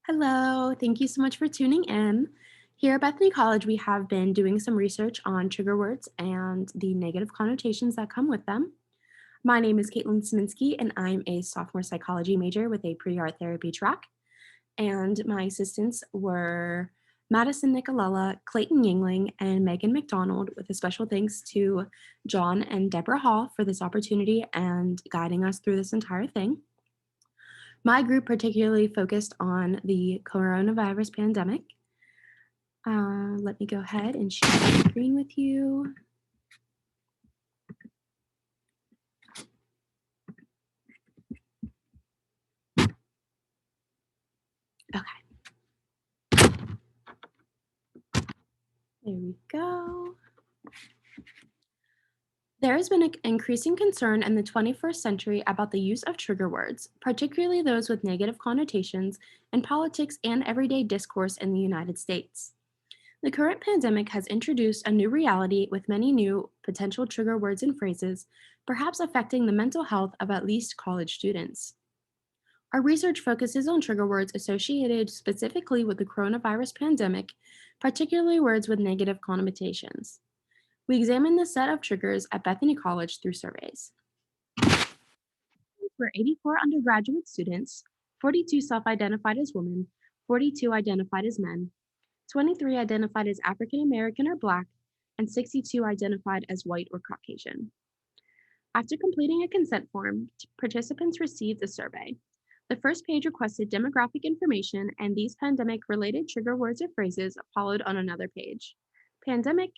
Hello, thank you so much for tuning in. Here at Bethany College, we have been doing some research on trigger words and the negative connotations that come with them. My name is Caitlin Sminsky, and I'm a sophomore psychology major with a pre-art therapy track. And my assistants were Madison Nicolella, Clayton Yingling, and Megan McDonald, with a special thanks to John and Deborah Hall for this opportunity and guiding us through this entire thing. My group particularly focused on the coronavirus pandemic. Let me go ahead and share the screen with you. Okay. There we go. There has been an increasing concern in the 21st century about the use of trigger words, particularly those with negative connotations, in politics and everyday discourse in the United States. The current pandemic has introduced a new reality with many new potential trigger words and phrases, perhaps affecting the mental health of at least college students. Our research focuses on trigger words associated specifically with the coronavirus pandemic, particularly words with negative connotations. We examined the set of triggers at Bethany College through surveys. For 84 undergraduate students, 42 self-identified as women, 42 identified as men, 23 identified as African American or Black, and 62 identified as white or Caucasian. After completing a consent form, participants received a survey. The first page requested demographic information, and these pandemic-related trigger words or phrases followed on another page. Pandemic,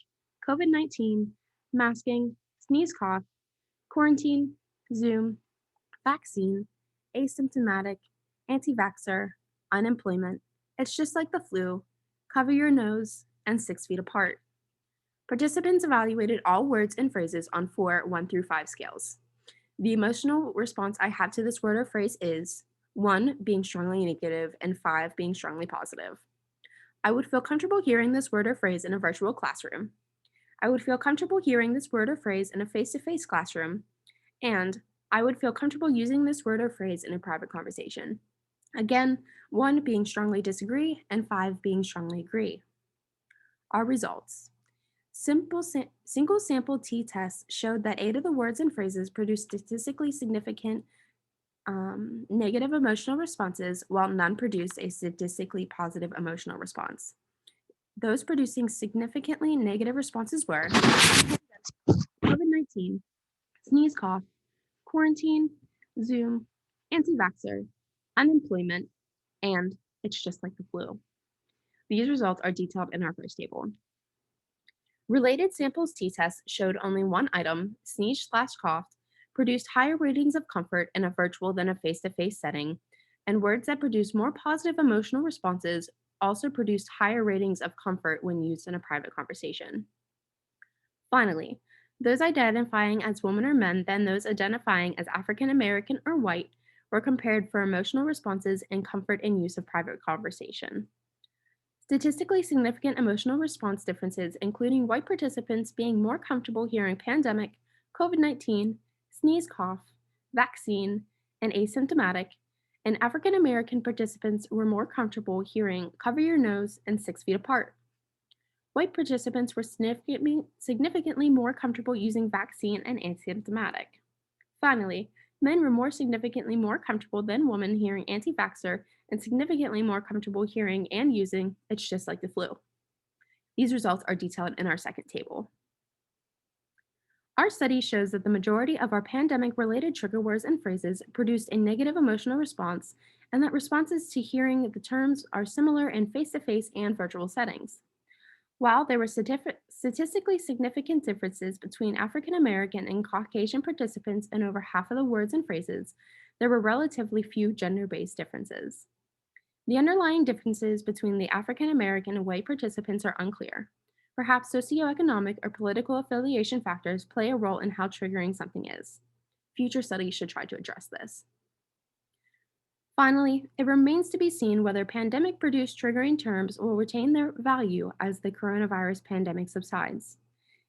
COVID-19, masking, sneeze cough, quarantine, Zoom, vaccine, asymptomatic, anti-vaxxer, unemployment, it's just like the flu, cover your nose, and 6 feet apart. Participants evaluated all words and phrases on 4 1 through 5 scales. The emotional response I have to this word or phrase is 1 being strongly negative and 5 being strongly positive. I would feel comfortable hearing this word or phrase in a virtual classroom. I would feel comfortable hearing this word or phrase in a face-to-face classroom. And I would feel comfortable using this word or phrase in a private conversation. Again, 1 being strongly disagree and 5 being strongly agree. Our results. Single sample t-tests showed that 8 of the words and phrases produced statistically significant negative emotional responses, while none produced a statistically positive emotional response. Those producing significantly negative responses were COVID-19, sneeze cough, quarantine, Zoom, anti-vaxxer, unemployment, and it's just like the flu. These results are detailed in our first table. Related samples t-tests showed only one item, sneeze/cough, produced higher ratings of comfort in a virtual than a face-to-face setting, and words that produced more positive emotional responses also produced higher ratings of comfort when used in a private conversation. Finally, those identifying as women or men than those identifying as African American or white were compared for emotional responses and comfort in use of private conversation. Statistically significant emotional response differences, including white participants being more comfortable hearing pandemic, COVID-19, sneeze cough, vaccine, and asymptomatic, and African American participants were more comfortable hearing cover your nose and 6 feet apart. White participants were significantly more comfortable using vaccine and asymptomatic. Finally, men were more significantly more comfortable than women hearing anti-vaxxer and significantly more comfortable hearing and using it's just like the flu. These results are detailed in our second table. Our study shows that the majority of our pandemic-related trigger words and phrases produced a negative emotional response, and that responses to hearing the terms are similar in face-to-face and virtual settings. While there were statistically significant differences between African American and Caucasian participants in over half of the words and phrases, there were relatively few gender-based differences. The underlying differences between the African American and white participants are unclear. Perhaps socioeconomic or political affiliation factors play a role in how triggering something is. Future studies should try to address this. Finally, it remains to be seen whether pandemic-produced triggering terms will retain their value as the coronavirus pandemic subsides.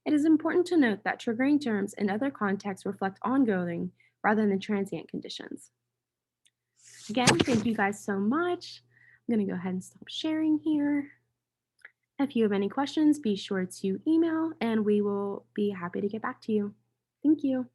It is important to note that triggering terms in other contexts reflect ongoing rather than transient conditions. Again, thank you guys so much. I'm going to go ahead and stop sharing here. If you have any questions, be sure to email and we will be happy to get back to you. Thank you.